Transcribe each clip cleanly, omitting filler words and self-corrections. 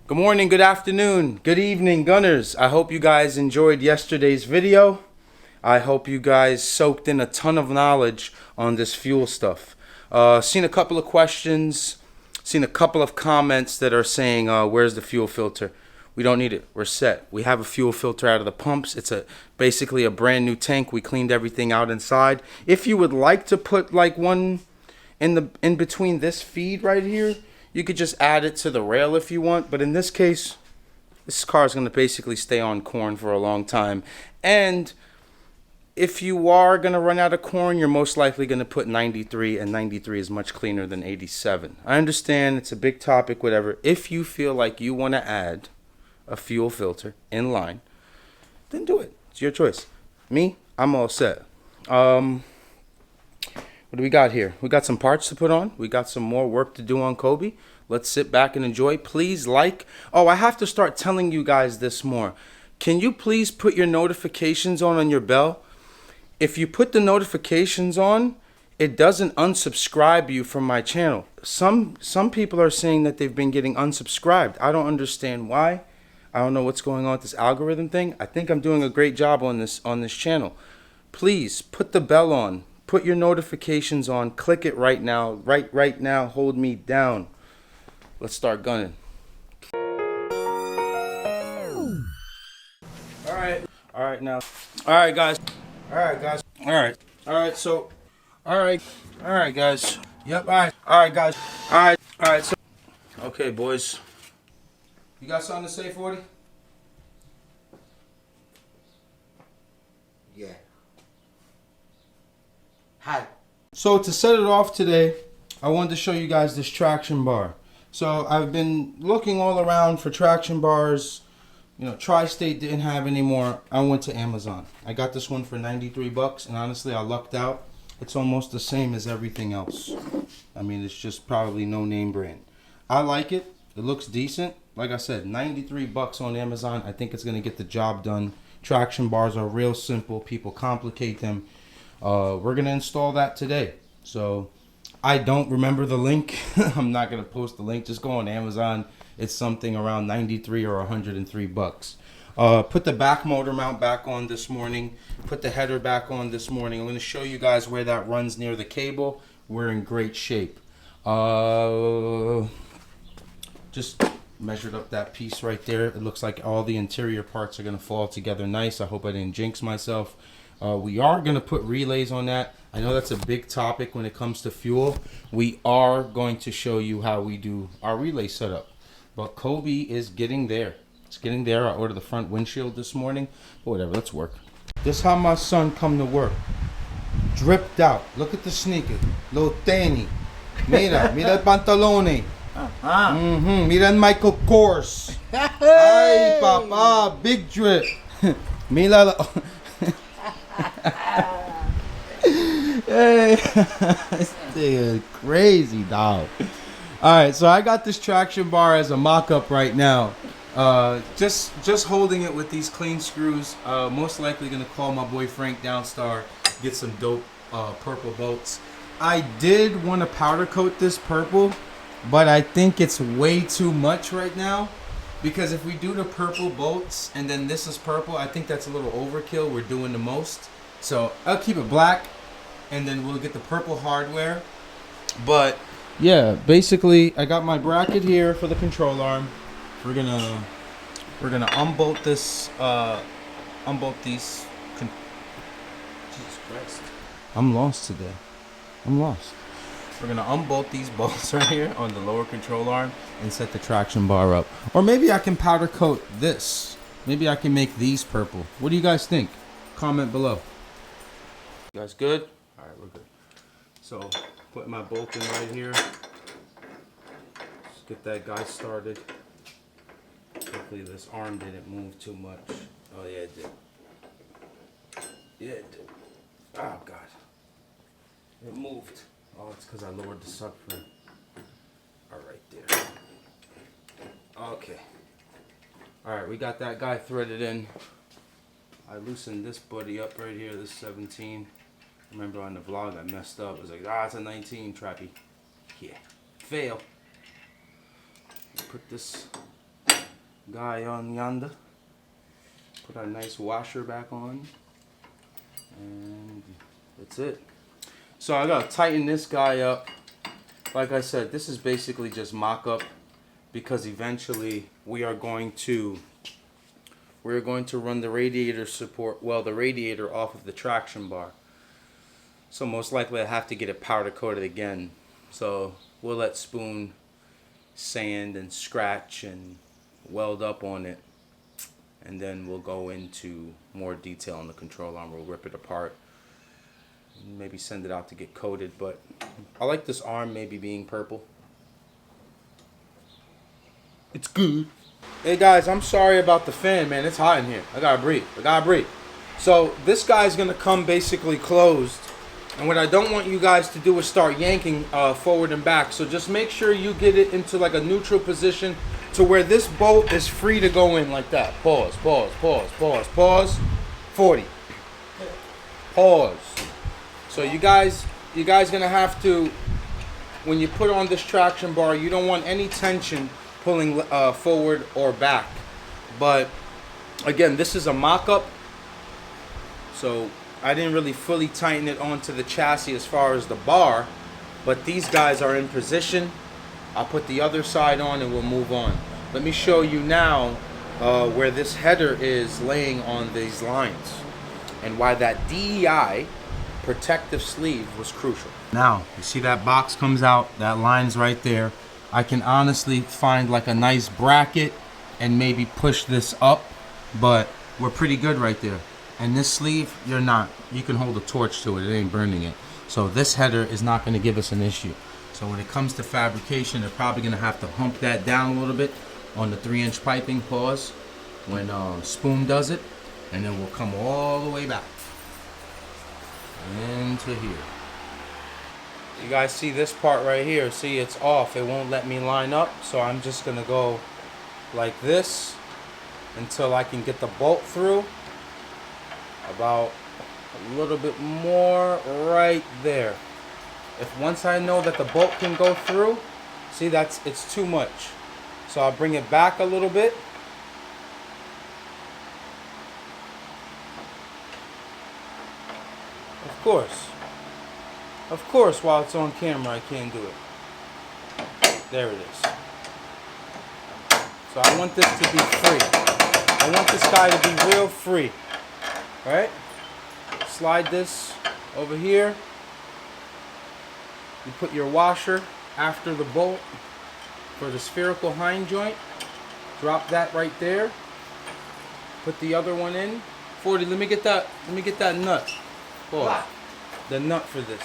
Good morning, good afternoon, good evening, Gunners. I hope you guys enjoyed yesterday's video. I hope you guys soaked in a ton of knowledge on this fuel stuff. Seen a couple of questions, seen a couple of comments that are saying, where's the fuel filter? We don't need it. We're set. We have a fuel filter out of the pumps. It's basically a brand new tank. We cleaned everything out inside. If you would like to put like one in between this feed right here, you could just add it to the rail if you want, but in this case, this car is going to basically stay on corn for a long time. And if you are going to run out of corn, you're most likely going to put 93, and 93 is much cleaner than 87. I understand it's a big topic, whatever. If you feel like you want to add a fuel filter in line, then do it. It's your choice. Me, I'm all set. What do we got here? We got some parts to put on. We got some more work to do on Kobe. Let's sit back and enjoy. Please like. Oh, I have to start telling you guys this more. Can you please put your notifications on your bell? If you put the notifications on, it doesn't unsubscribe you from my channel. Some people are saying that they've been getting unsubscribed. I don't understand why. I don't know what's going on with this algorithm thing. I think I'm doing a great job on this channel. Please put the bell on. Put your notifications on. Click it right now. Right now. Hold me down. Let's start gunning. All right now. All right, guys. All right, guys. Yep. All right, guys. All right. So, okay, boys. You got something to say, 40? Yeah. Hi. So to set it off today, I wanted to show you guys this traction bar. So I've been looking all around for traction bars. You know, Tri-State didn't have any more. I went to Amazon. I got this one for 93 bucks, and honestly, I lucked out. It's almost the same as everything else. I mean, it's just probably no name brand. I like it. It looks decent. Like I said, 93 bucks on Amazon. I think it's going to get the job done. Traction bars are real simple. People complicate them. We're going to install that today. So I don't remember the link. I'm not going to post the link. Just go on Amazon. It's something around 93 or 103 bucks. Put the back motor mount back on this morning. Put the header back on this morning. I'm going to show you guys where that runs near the cable. We're in great shape. Just measured up that piece right there. It looks like all the interior parts are going to fall together nice. I hope I didn't jinx myself. We are going to put relays on that. I know that's a big topic when it comes to fuel. We are going to show you how we do our relay setup. But Kobe is getting there. It's getting there. I ordered the front windshield this morning. But whatever, let's work. This is how my son come to work. Dripped out. Look at the sneaker. Lo tenis. Mira el pantalone. Mira el Michael Kors. Ay, papá, big drip. Mira Hey, this thing is crazy, dog. Alright, so I got this traction bar as a mock-up right now. Just holding it with these clean screws. Most likely gonna call my boy Frank Downstar, get some dope purple bolts. I did want to powder coat this purple, but I think it's way too much right now. Because if we do the purple bolts and then this is purple, I think that's a little overkill. We're doing the most. So I'll keep it black and then we'll get the purple hardware. But yeah, basically I got my bracket here for the control arm. We're gonna unbolt this, these. Jesus Christ. I'm lost today. I'm lost. We're going to unbolt these bolts right here on the lower control arm and set the traction bar up. Or maybe I can powder coat this. Maybe I can make these purple. What do you guys think? Comment below. You guys good? All right, we're good. So, put my bolt in right here. Let's get that guy started. Hopefully this arm didn't move too much. Oh, yeah, it did. Yeah, it did. Oh, God. It moved. Oh, it's because I lowered the subframe. All right, there. Okay. All right, we got that guy threaded in. I loosened this buddy up right here, this 17. Remember on the vlog I messed up. It was like, it's a 19, Trappy. Yeah. Fail. Put this guy on yonder. Put our nice washer back on. And that's it. So I gotta tighten this guy up. Like I said, this is basically just mock-up because eventually we're going to run the radiator the radiator off of the traction bar. So most likely I have to get it powder coated again. So we'll let Spoon sand and scratch and weld up on it. And then we'll go into more detail on the control arm. We'll rip it apart. Maybe send it out to get coated. But I like this arm maybe being purple. It's good. Hey guys, I'm sorry about the fan, man. It's hot in here. I gotta breathe. So this guy's gonna come basically closed. And what I don't want you guys to do is start yanking forward and back. So just make sure you get it into like a neutral position to where this bolt is free to go in like that. Pause. 40. Pause. So you guys gonna have to, when you put on this traction bar, you don't want any tension pulling forward or back. But again, this is a mock-up. So I didn't really fully tighten it onto the chassis as far as the bar, but these guys are in position. I'll put the other side on and we'll move on. Let me show you now where this header is laying on these lines and why that DEI protective sleeve was crucial. Now, you see that box comes out, that line's right there. I can honestly find like a nice bracket and maybe push this up, but we're pretty good right there. And this sleeve, you can hold a torch to it, it ain't burning it. So this header is not gonna give us an issue. So when it comes to fabrication, they're probably gonna have to hump that down a little bit on the 3-inch piping, pause, when Spoon does it, and then we'll come all the way back into here. You guys see this part right here, see it's off, it won't let me line up, so I'm just gonna go like this until I can get the bolt through. About a little bit more right there. Once I know that the bolt can go through, see it's too much. So I'll bring it back a little bit. Of course, while it's on camera, I can't do it. There it is. So I want this to be free. I want this guy to be real free. Alright, slide this over here. You put your washer after the bolt for the spherical hind joint. Drop that right there. Put the other one in. 40, let me get that nut. Pause. The nut for this.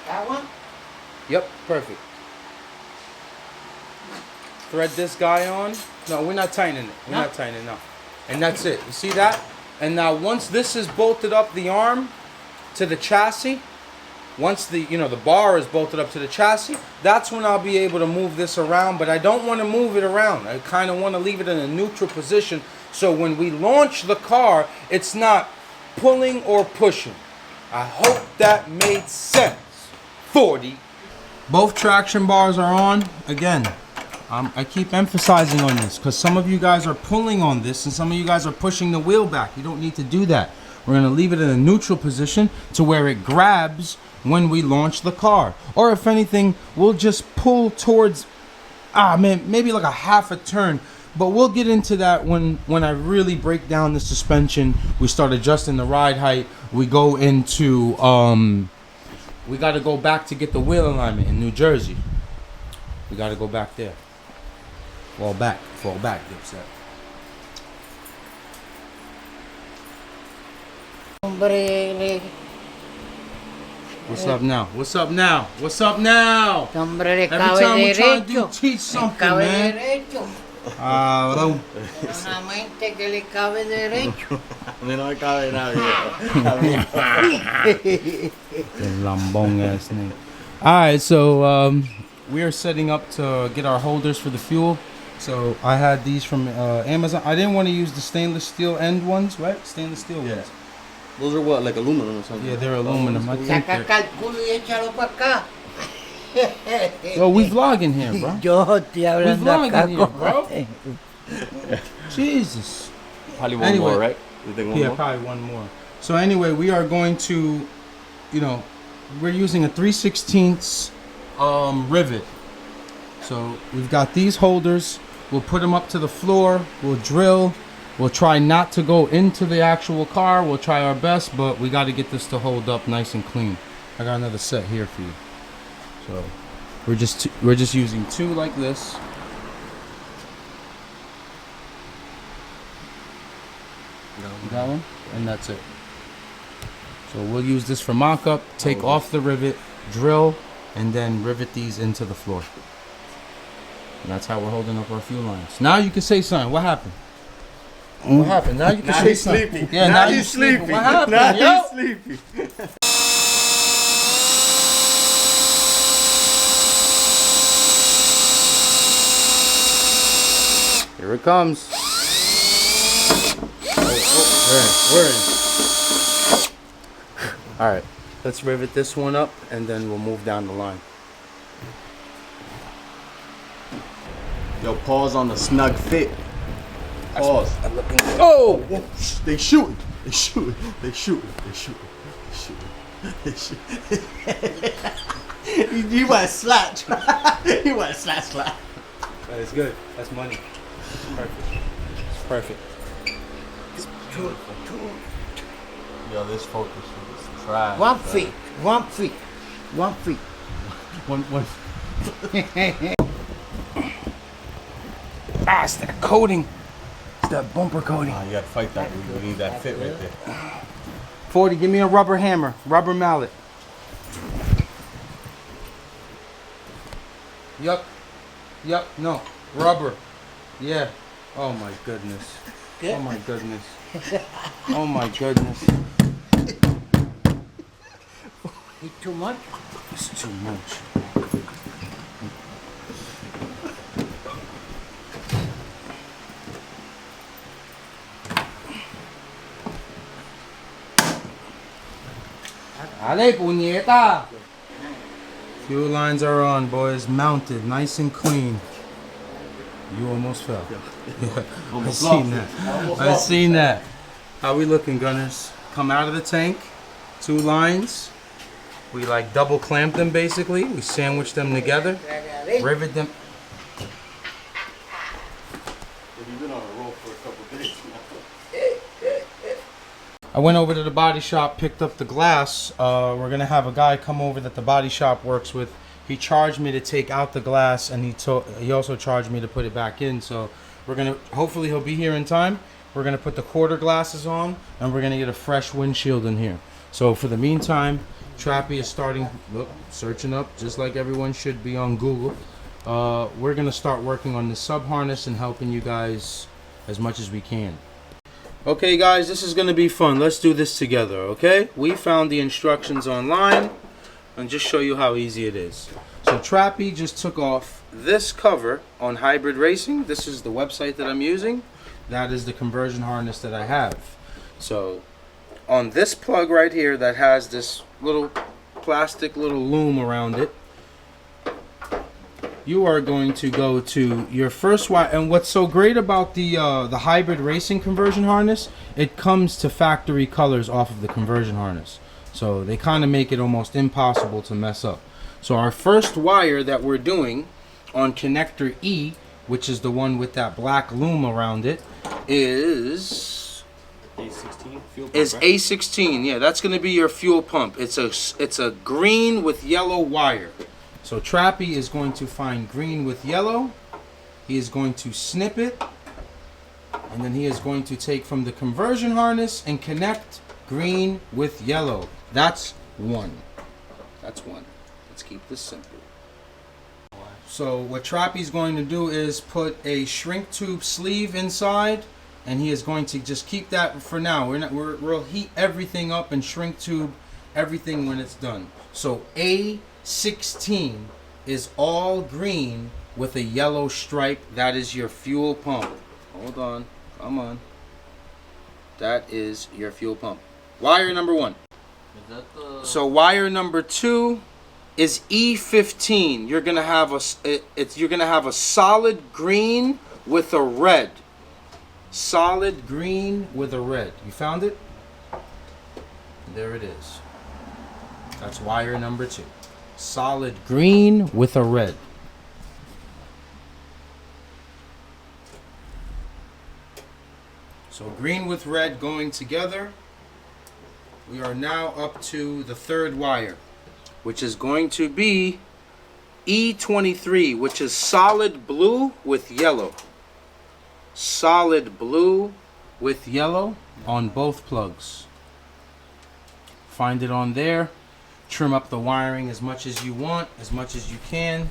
That one? Yep, perfect. Thread this guy on. No, we're not tightening it. We're not tightening it, no. And that's it. You see that? And now once this is bolted up the arm to the chassis, once the bar is bolted up to the chassis, that's when I'll be able to move this around. But I don't want to move it around. I kind of want to leave it in a neutral position so when we launch the car, it's not pulling or pushing. I hope that made sense. 40. Both traction bars are on. Again, I keep emphasizing on this because some of you guys are pulling on this and some of you guys are pushing the wheel back. You don't need to do that. We're going to leave it in a neutral position to where it grabs when we launch the car. Or if anything, we'll just pull towards, maybe like a half a turn. But we'll get into that when I really break down the suspension. We start adjusting the ride height. We go into, we got to go back to get the wheel alignment in New Jersey. We got to go back there. Fall back, Dipset. What's up now? Every time we try to teach something, man. Bro. Solamente que le cabe derecho. A mí no me cabe nada. Lambong ass name. Alright, so we are setting up to get our holders for the fuel. So I had these from Amazon. I didn't want to use the stainless steel end ones, right? Stainless steel ones. Those are what, like aluminum or something? Yeah, they're aluminum. I think Saca cálculo y échalo para acá. Yo, we vlogging here, bro. Yo estoy hablando acá, here, bro. Jesus. Probably one Anyway. more, right? You think one Yeah, more? probably one more. So anyway, we are going to, we're using a 3/16 rivet. So we've got these holders. We'll put them up to the floor. We'll drill. We'll try not to go into the actual car. We'll try our best, but we got to get this to hold up nice and clean. I got another set here for you. So we're just using 2 like this. You got one? And that's it. So we'll use this for mock-up, take off the rivet, drill, and then rivet these into the floor. And that's how we're holding up our fuel lines. Now you can say something. What happened? What happened? Now you can Now say he's something. sleepy. Yeah, now you he's sleepy. What happened, Now yo? he's sleepy. Here it comes. We're in. All right, let's rivet this one up, and then we'll move down the line. Yo, pause on the snug fit. Pause. Oh! They shooting. They shooting. They shooting. They shooting. They shooting. They shooting. You want slash. You want slash. That's good. That's money. Perfect. It's perfect. Yo, this focus is trash. 1 feet. 1 feet. 1 feet. One. It's that coating. It's that bumper coating. Nah, you gotta fight that. We need that fit right there. 40, give me a rubber hammer, rubber mallet. Yup, no, rubber. Yeah. Oh my goodness. Oh my goodness. Oh my goodness. It's too much? It's too much. Ale, puñeta! Fuel lines are on, boys. Mounted, nice and clean. You almost fell. Yeah, I seen that. I seen that. How we looking, gunners? Come out of the tank. 2 lines. We like double clamp them basically. We sandwich them together. Rivet them. You've been on a roll for a couple days now. I went over to the body shop, picked up the glass. We're gonna have a guy come over that the body shop works with. He charged me to take out the glass, and he also charged me to put it back in. So we're gonna, hopefully he'll be here in time. We're gonna put the quarter glasses on, and we're gonna get a fresh windshield in here. So for the meantime, Trappy is starting, searching up, just like everyone should be on Google. We're gonna start working on the sub harness and helping you guys as much as we can. Okay guys, this is going to be fun. Let's do this together, okay? We found the instructions online and just show you how easy it is. So Trappy just took off this cover on Hybrid Racing. This is the website that I'm using. That is the conversion harness that I have. So on this plug right here that has this little plastic little loom around it, you are going to go to your first wire. And what's so great about the Hybrid Racing conversion harness, it comes to factory colors off of the conversion harness. So they kind of make it almost impossible to mess up. So our first wire that we're doing on connector E, which is the one with that black loom around it, is A16 fuel pump, is right? A16. Yeah, that's going to be your fuel pump. It's a green with yellow wire. So Trappy is going to find green with yellow. He is going to snip it. And then he is going to take from the conversion harness and connect green with yellow. That's one. That's one. Let's keep this simple. So what Trappy's going to do is put a shrink tube sleeve inside. And he is going to just keep that for now. We'll heat everything up and shrink tube everything when it's done. So A16 is all green with a yellow stripe. That is your fuel pump. Hold on. Come on. That is your fuel pump. Wire number 1. Is that the... So wire number 2 is E15. You're gonna have a solid green with a red. Solid green with a red. You found it? There it is. That's wire number 2. Solid green with a red. So green with red going together. We are now up to the 3rd wire, which is going to be E23, which is solid blue with yellow. Solid blue with yellow on both plugs. Find it on there. Trim up the wiring as much as you want, as much as you can.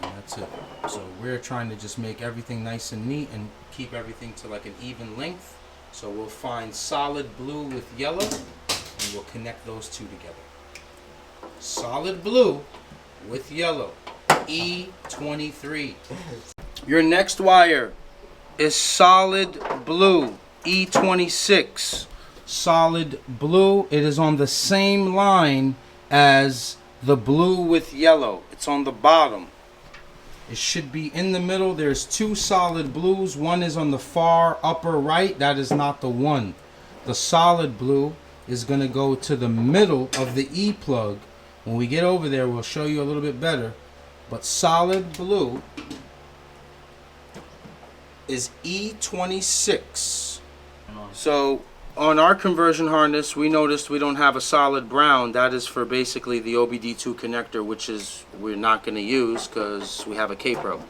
And that's it. So we're trying to just make everything nice and neat and keep everything to like an even length. So we'll find solid blue with yellow and we'll connect those two together. Solid blue with yellow, E23. Your next wire is solid blue, E26. Solid blue, it is on the same line as the blue with yellow. It's on the bottom. It should be in the middle. There's 2 solid blues. One is on the far upper right. That is not the one. The solid blue is going to go to the middle of the E plug. When we get over there, we'll show you a little bit better. But solid blue is E26. So on our conversion harness, we noticed we don't have a solid brown. That is for basically the OBD2 connector, which is we're not going to use because we have a K-Pro.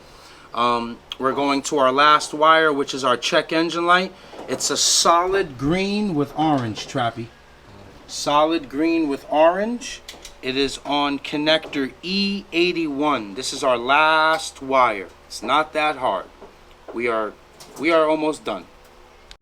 We're going to our last wire, which is our check engine light. It's a solid green with orange, Trappy. Solid green with orange. It is on connector E81. This is our last wire. It's not that hard. We are almost done.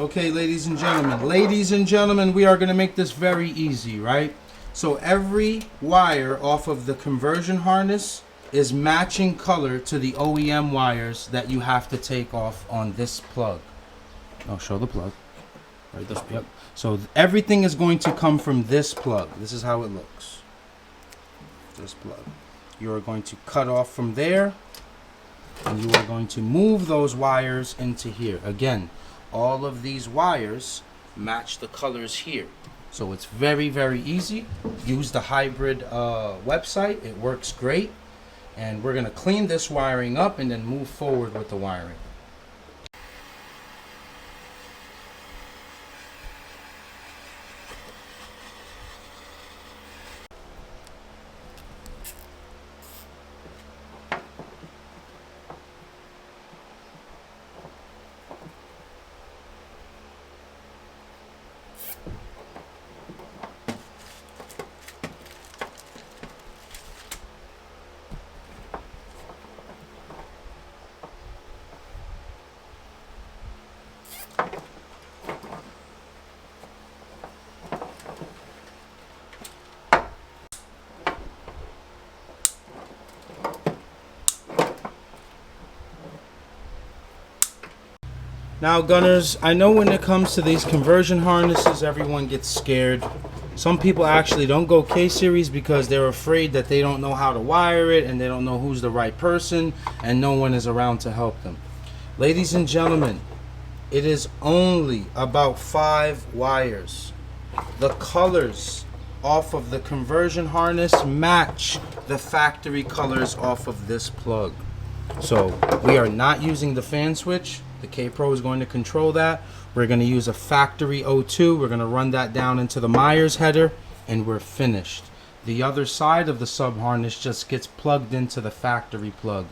Okay, ladies and gentlemen, we are going to make this very easy, right? So every wire off of the conversion harness is matching color to the OEM wires that you have to take off on this plug. I'll show the plug. Right, this plug. Yep. So everything is going to come from this plug. This is how it looks. This plug. You are going to cut off from there, and you are going to move those wires into here. Again, all of these wires match the colors here. So it's very, very easy. Use the hybrid website. It works great. And we're going to clean this wiring up and then move forward with the wiring. Now, gunners, I know when it comes to these conversion harnesses, everyone gets scared. Some people actually don't go K-Series because they're afraid that they don't know how to wire it and they don't know who's the right person and no one is around to help them. Ladies and gentlemen, it is only about 5 wires. The colors off of the conversion harness match the factory colors off of this plug. So we are not using the fan switch. The K-Pro is going to control that. We're going to use a factory O2. We're going to run that down into the Myers header, and we're finished. The other side of the sub harness just gets plugged into the factory plug.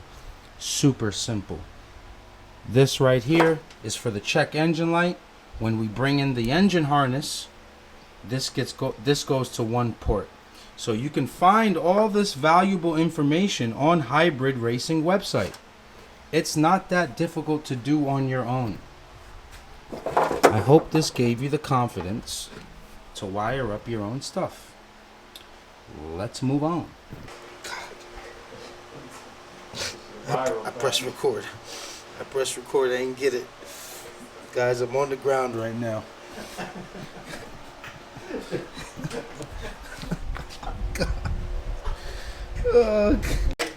Super simple. This right here is for the check engine light. When we bring in the engine harness, this goes to one port. So you can find all this valuable information on Hybrid Racing website. It's not that difficult to do on your own. I hope this gave you the confidence to wire up your own stuff. Let's move on. I pressed record. I didn't get it. Guys, I'm on the ground right now.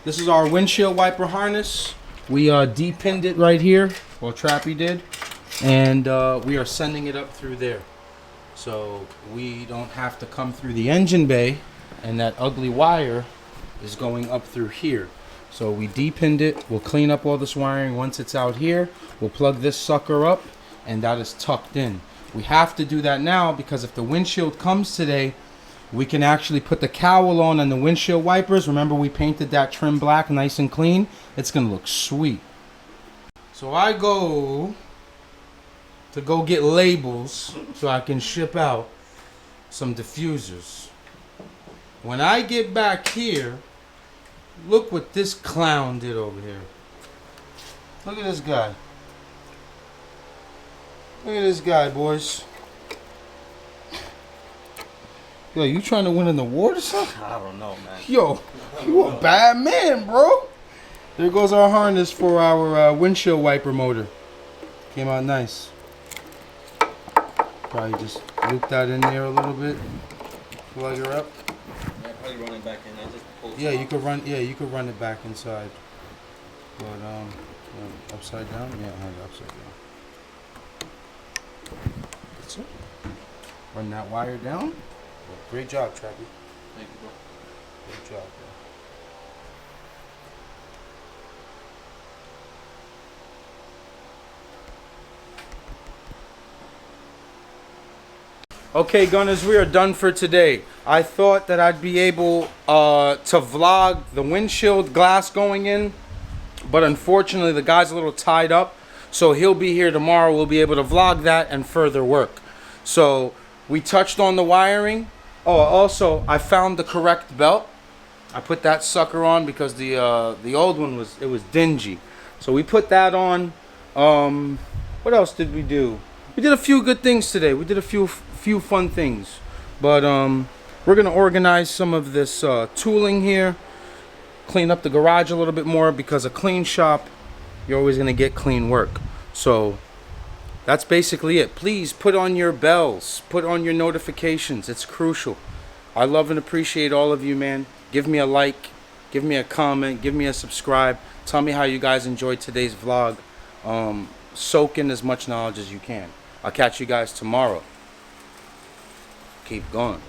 This is our windshield wiper harness. We de-pinned it right here Well, Trappy did. And we are sending it up through there. So we don't have to come through the engine bay, and that ugly wire is going up through here. So we depinned it. We'll clean up all this wiring once it's out here. We'll plug this sucker up, and that is tucked in. We have to do that now because if the windshield comes today, we can actually put the cowl on and the windshield wipers. Remember, we painted that trim black nice and clean. It's gonna look sweet. So I go get labels so I can ship out some diffusers. When I get back here, look what this clown did over here. Look at this guy. Look at this guy, boys. Yo, you trying to win an award or something? I don't know, man. Yo, you a bad man, bro. There goes our harness for our windshield wiper motor. Came out nice. Probably just loop that in there a little bit. Plug her up. Yeah, probably run it back in. I just pulled Yeah, you could run. Yeah, you could run it back inside. But upside down. Yeah, upside down. That's it. Run that wire down. Well, great job, Trappy. Thank you, bro. Great job, bro. Okay, Gunners, we are done for today. I thought that I'd be able to vlog the windshield glass going in, but unfortunately the guy's a little tied up, so he'll be here tomorrow. We'll be able to vlog that and further work. So we touched on the wiring. Oh, also I found the correct belt. I put that sucker on because the old one was dingy. So we put that on. What else did we do? We did a few good things today. We did a few fun things, but we're gonna organize some of this tooling here, clean up the garage a little bit more, because a clean shop, you're always gonna get clean work. So that's basically it. Please put on your bells, put on your notifications. It's crucial. I love and appreciate all of you, man. Give me a like, give me a comment, give me a subscribe. Tell me how you guys enjoyed today's vlog. Soak in as much knowledge as you can. I'll catch you guys tomorrow. Keep going.